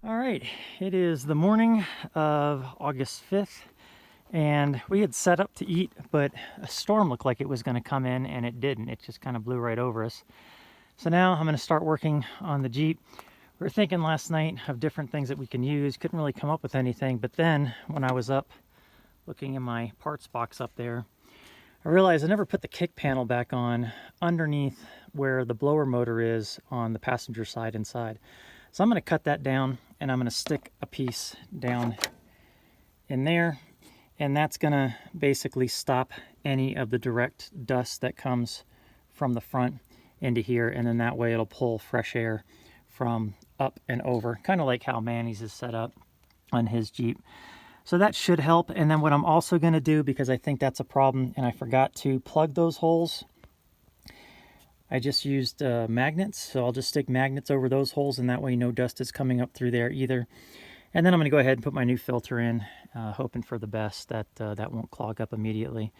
All right, it is the morning of August 5th, and we had set up to eat, but a storm looked like it was going to come in, and it didn't. It just kind of blew right over us. So now I'm going to start working on the Jeep. We were thinking last night of different things that we can use. Couldn't really come up with anything, but then when I was up looking in my parts box up there, I realized I never put the kick panel back on underneath where the blower motor is on the passenger side inside. So I'm going to cut that down, and I'm going to stick a piece down in there, and that's going to basically stop any of the direct dust that comes from the front into here, and then that way it'll pull fresh air from up and over, kind of like how Manny's is set up on his Jeep. So that should help. And then what I'm also going to do, because I think that's a problem and I forgot to plug those holes, I just used magnets, so I'll just stick magnets over those holes, and that way no dust is coming up through there either. And then I'm going to go ahead and put my new filter in, hoping for the best that that won't clog up immediately.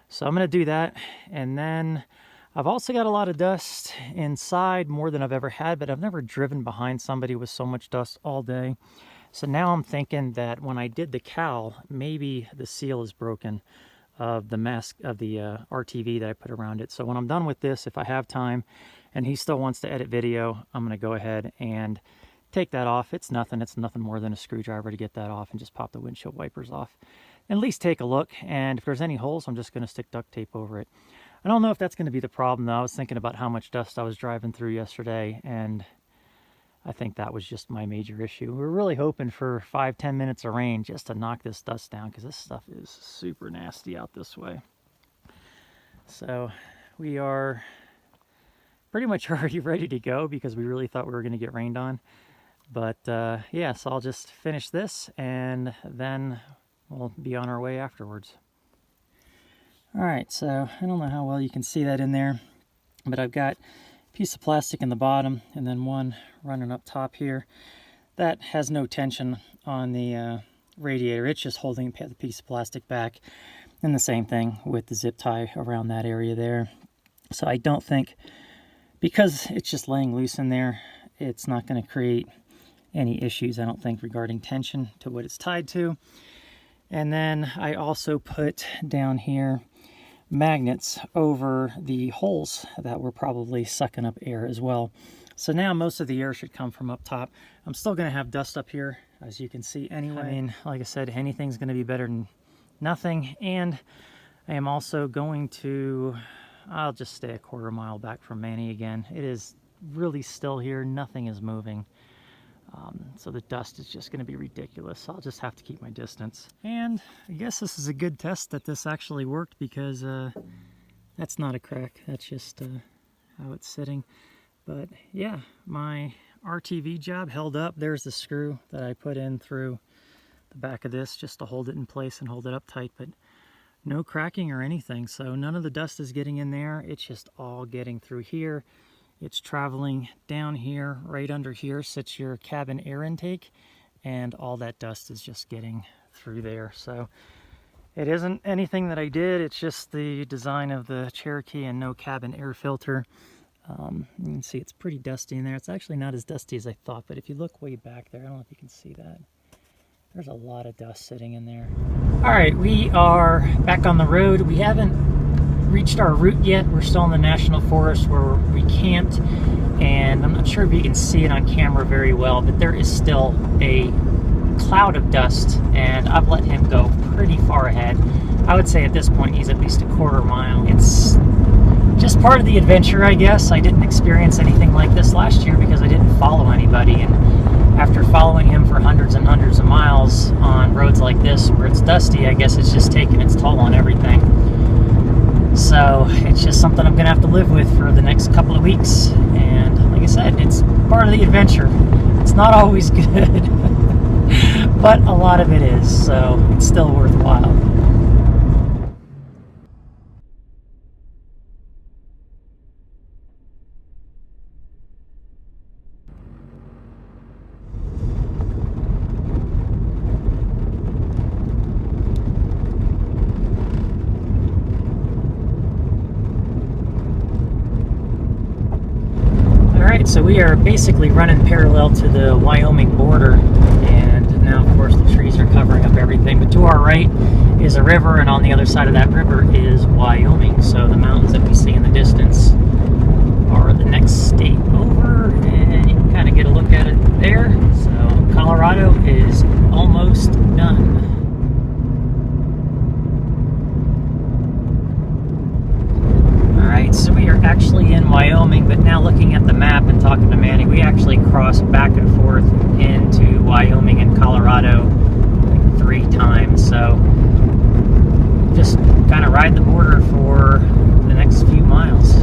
So I'm going to do that, and then I've also got a lot of dust inside, more than I've ever had, but I've never driven behind somebody with so much dust all day. So now I'm thinking that when I did the cowl, maybe the seal is broken of the mask of the RTV that I put around it. So when I'm done with this, if I have time and he still wants to edit video, I'm going to go ahead and take that off. It's nothing more than a screwdriver to get that off, and just pop the windshield wipers off and at least take a look. And if there's any holes, I'm just going to stick duct tape over it. I don't know if that's going to be the problem though. I was thinking about how much dust I was driving through yesterday, and I think that was just my major issue. We were really hoping for 5-10 minutes of rain just to knock this dust down, because this stuff is super nasty out this way. So we are pretty much already ready to go, because we really thought we were going to get rained on. But yeah, so I'll just finish this and then we'll be on our way afterwards. All right, so I don't know how well you can see that in there, but I've got piece of plastic in the bottom and then one running up top here that has no tension on the radiator. It's just holding the piece of plastic back, and the same thing with the zip tie around that area there. So I don't think, because it's just laying loose in there, it's not going to create any issues, I don't think, regarding tension to what it's tied to. And then I also put down here magnets over the holes that were probably sucking up air as well. So now most of the air should come from up top. I'm still going to have dust up here, as you can see anyway. I mean, like I said, anything's going to be better than nothing. And I am also going to, I'll just stay a quarter mile back from Manny again. It is really still here. Nothing is moving. So the dust is just going to be ridiculous. I'll just have to keep my distance. And I guess this is a good test that this actually worked, because that's not a crack. That's just how it's sitting. But yeah, my RTV job held up. There's the screw that I put in through the back of this just to hold it in place and hold it up tight, but no cracking or anything. So none of the dust is getting in there. It's just all getting through here. It's traveling down here. Right under here sits your cabin air intake, and all that dust is just getting through there. So it isn't anything that I did. It's just the design of the Cherokee and no cabin air filter. You can see it's pretty dusty in there. It's actually not as dusty as I thought, but if you look way back there, I don't know if you can see that. There's a lot of dust sitting in there. All right, we are back on the road. We haven't reached our route yet. We're still in the national forest where we camped, and I'm not sure if you can see it on camera very well, but there is still a cloud of dust, and I've let him go pretty far ahead. I would say at this point he's at least a quarter mile. It's just part of the adventure, I guess. I didn't experience anything like this last year because I didn't follow anybody, and after following him for hundreds and hundreds of miles on roads like this where it's dusty, I guess it's just taking its toll on everything. So it's just something I'm going to have to live with for the next couple of weeks. And like I said, it's part of the adventure. It's not always good, but a lot of it is, so it's still worthwhile. Alright, so we are basically running parallel to the Wyoming border, and now of course the trees are covering up everything, but to our right is a river, and on the other side of that river is Wyoming. So the mountains that we see in the distance are the next state over, and you can kind of get a look at it there. So Colorado is almost done. Alright, so we are actually in Wyoming, but now looking at the map and talking to Manny, we actually crossed back and forth into Wyoming and Colorado like 3 times. So just kind of ride the border for the next few miles.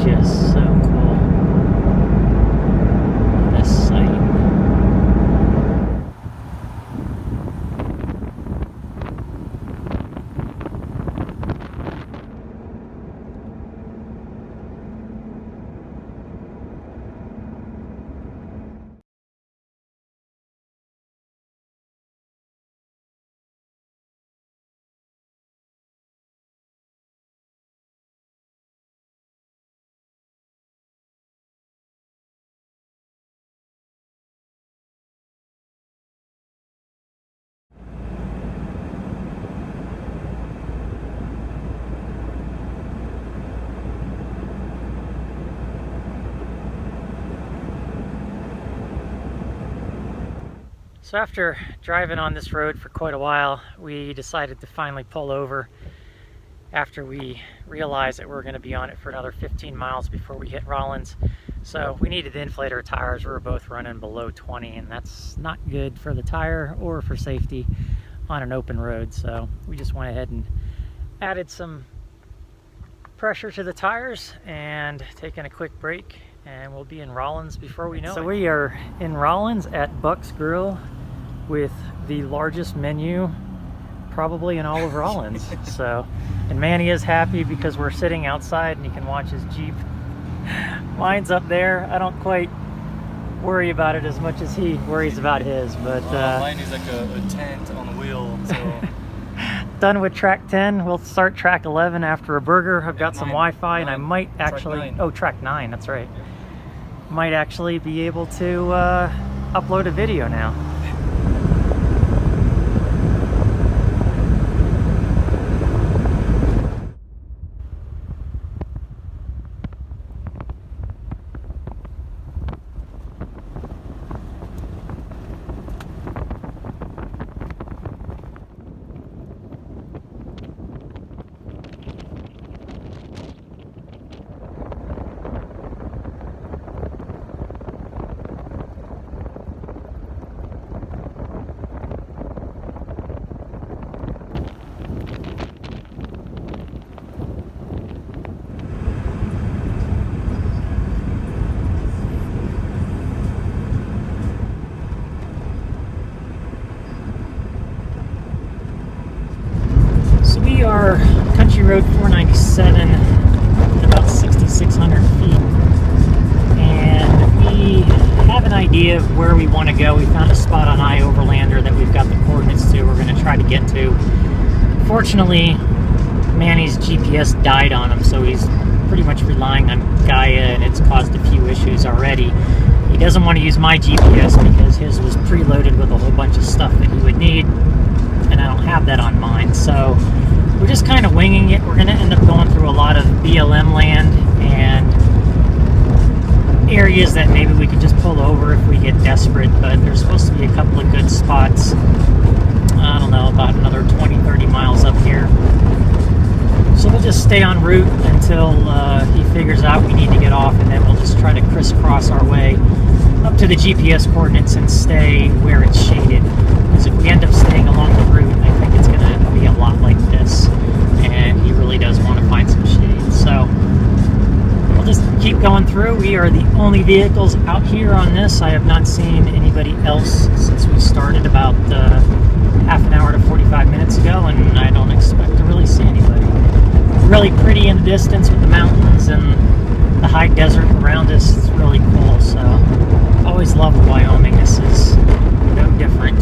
Just so cool. This sight. So after driving on this road for quite a while, we decided to finally pull over after we realized that we were going to be on it for another 15 miles before we hit Rollins. So we needed to inflate our tires. We were both running below 20, and that's not good for the tire or for safety on an open road. So we just went ahead and added some pressure to the tires and taken a quick break, and we'll be in Rollins before we know it. So we are in Rollins at Buck's Grill with the largest menu probably in all of Rollins. So, and Manny is happy because we're sitting outside and he can watch his Jeep. Mine's up there. I don't quite worry about it as much as he worries about his, but mine is like a tent on a wheel. So done with track 10. We'll start track 11 after a burger. I've got some Wi-Fi, and I might actually track 9, that's right. Might actually be able to upload a video now. We are Country Road 497 at about 6,600 feet, and we have an idea of where we want to go. We found a spot on iOverlander that we've got the coordinates to. We're going to try to get to. Fortunately, Manny's GPS died on him, so he's pretty much relying on Gaia, and it's caused a few issues already. He doesn't want to use my GPS because his was preloaded with a whole bunch of stuff that he would need, and I don't have that on mine. So we're just kind of winging it. We're going to end up going through a lot of BLM land and areas that maybe we could just pull over if we get desperate, but there's supposed to be a couple of good spots. I don't know, about another 20-30 miles up here. So we'll just stay en route until he figures out we need to get off, and then we'll just try to crisscross our way up to the GPS coordinates and stay where it's shaded. Because if we end up staying along the route, I think it's going to be a lot like this, and he really does want to find some shade. So we'll just keep going through. We are the only vehicles out here on this. I have not seen anybody else since we started about half an hour to 45 minutes ago, and I don't expect to really see anybody. Really pretty in the distance with the mountains and the high desert around us. It's really cool. So always loved Wyoming. This is no different.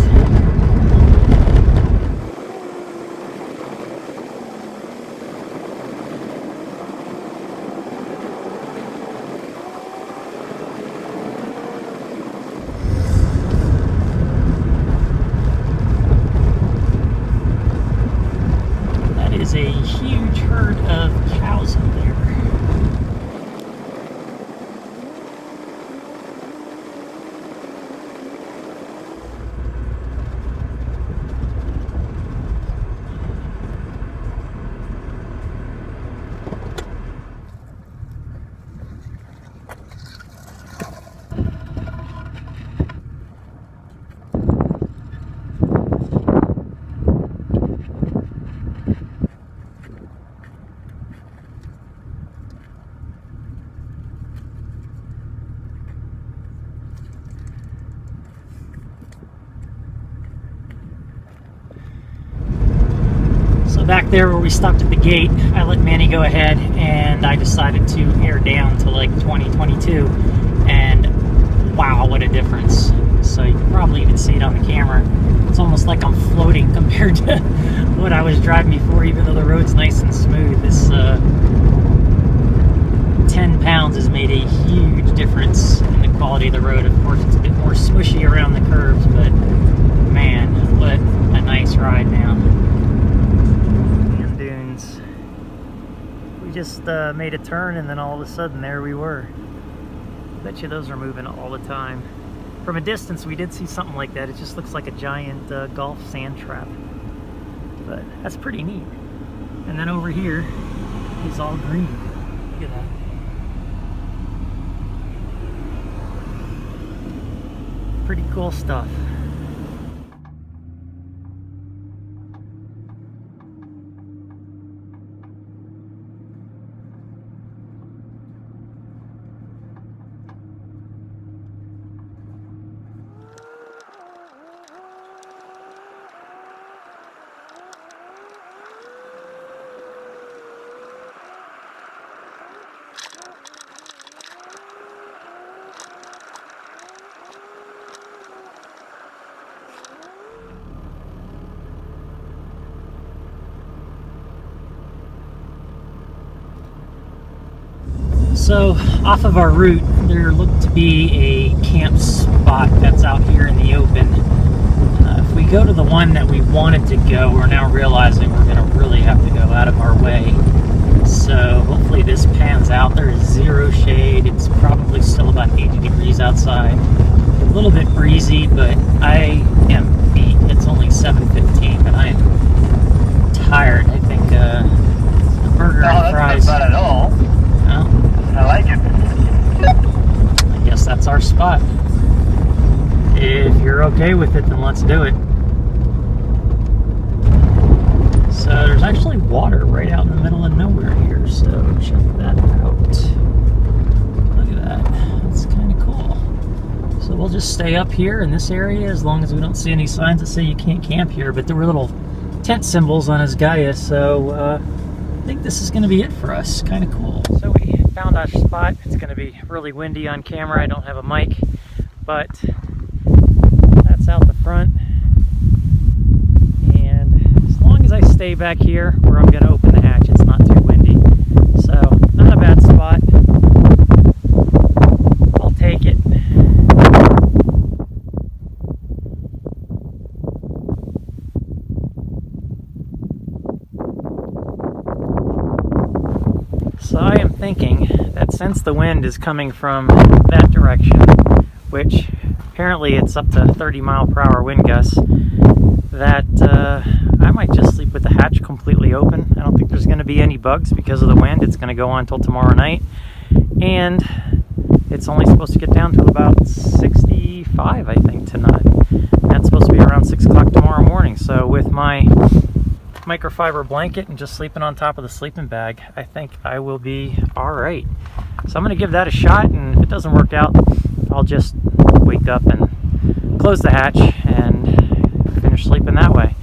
That is a huge herd of cows up there. Back there where we stopped at the gate, I let Manny go ahead, and I decided to air down to like 2022, and wow, what a difference. So you can probably even see it on the camera. It's almost like I'm floating compared to what I was driving before, even though the road's nice and smooth. This 10 pounds has made a huge difference in the quality of the road. Of course, it's a bit more smushy around the curves, but man, what a nice ride now. We just made a turn, and then all of a sudden there we were. Bet you those are moving all the time. From a distance we did see something like that. It just looks like a giant golf sand trap, but that's pretty neat. And then over here is all green. Look at that. Pretty cool stuff. So off of our route, there looked to be a camp spot that's out here in the open. If we go to the one that we wanted to go, we're now realizing we're going to really have to go out of our way. So hopefully this pans out. There is zero shade. It's probably still about 80 degrees outside. A little bit breezy, but I am beat. It's only 7:15, but I am tired. I think a burger and fries. Not bad at all. Well, I like it. I guess that's our spot. If you're okay with it, then let's do it. So there's actually water right out in the middle of nowhere here, so check that out. Look at that. That's kind of cool. So we'll just stay up here in this area as long as we don't see any signs that say you can't camp here, but there were little tent symbols on his Gaia, so I think this is going to be it for us. Kind of cool. So we found our spot. It's going to be really windy on camera. I don't have a mic, but that's out the front. And as long as I stay back here where I'm going to open the hatch, it's not too windy. So not a bad spot. I'll take it. So I am thinking that since the wind is coming from that direction, which apparently it's up to 30 mile per hour wind gusts, that I might just sleep with the hatch completely open. I don't think there's going to be any bugs because of the wind. It's going to go on until tomorrow night. And it's only supposed to get down to about 65, I think, tonight. And that's supposed to be around 6 o'clock tomorrow morning. So with my microfiber blanket and just sleeping on top of the sleeping bag, I think I will be all right. So I'm going to give that a shot, and if it doesn't work out, I'll just wake up and close the hatch and finish sleeping that way.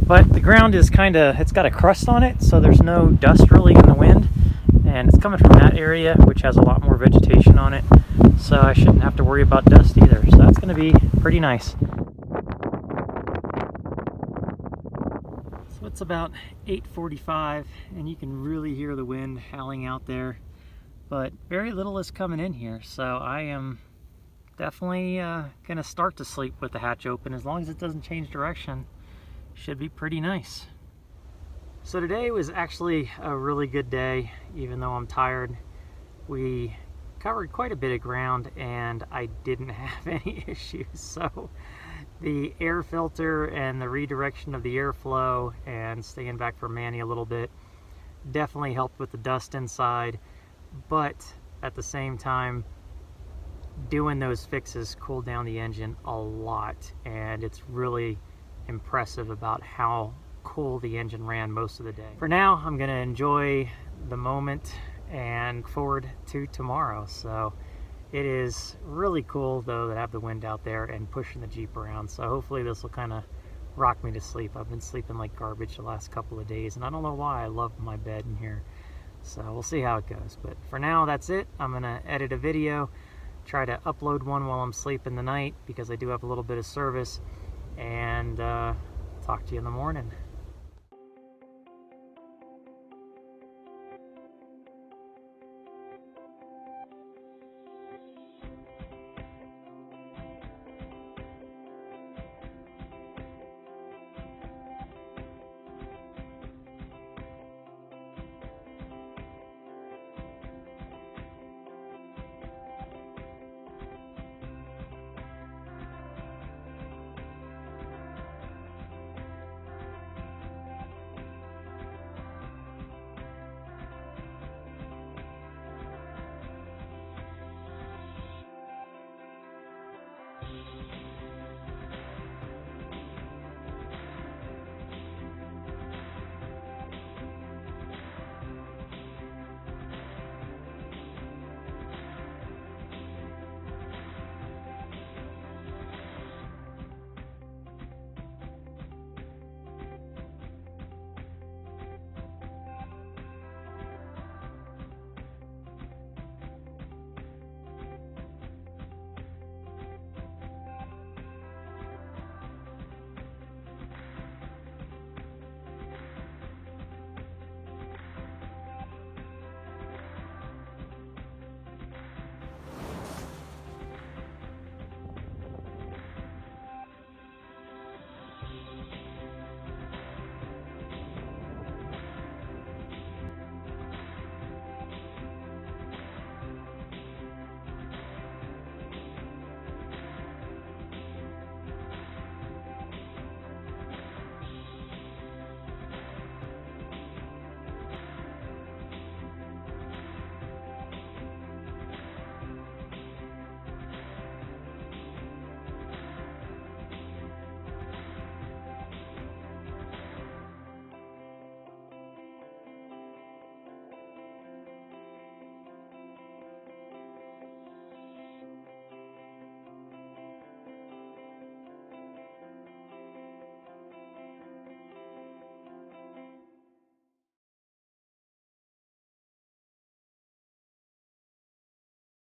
But the ground is it's got a crust on it, so there's no dust really in the wind, and it's coming from that area, which has a lot more vegetation on it, so I shouldn't have to worry about dust either. So that's going to be pretty nice. So it's about 8:45, and you can really hear the wind howling out there, but very little is coming in here, so I am definitely going to start to sleep with the hatch open. As long as it doesn't change direction, should be pretty nice. So today was actually a really good day, even though I'm tired. We covered quite a bit of ground and I didn't have any issues. So the air filter and the redirection of the airflow and staying back for Manny a little bit definitely helped with the dust inside, but at the same time, doing those fixes cooled down the engine a lot, and it's really impressive about how cool the engine ran most of the day. For now, I'm going to enjoy the moment and look forward to tomorrow. So it is really cool though that I have the wind out there and pushing the Jeep around, so hopefully this will kind of rock me to sleep. I've been sleeping like garbage the last couple of days, and I don't know why. I love my bed in here, so we'll see how it goes. But for now, that's it. I'm going to edit a video, try to upload one while I'm sleeping the night, because I do have a little bit of service, and talk to you in the morning.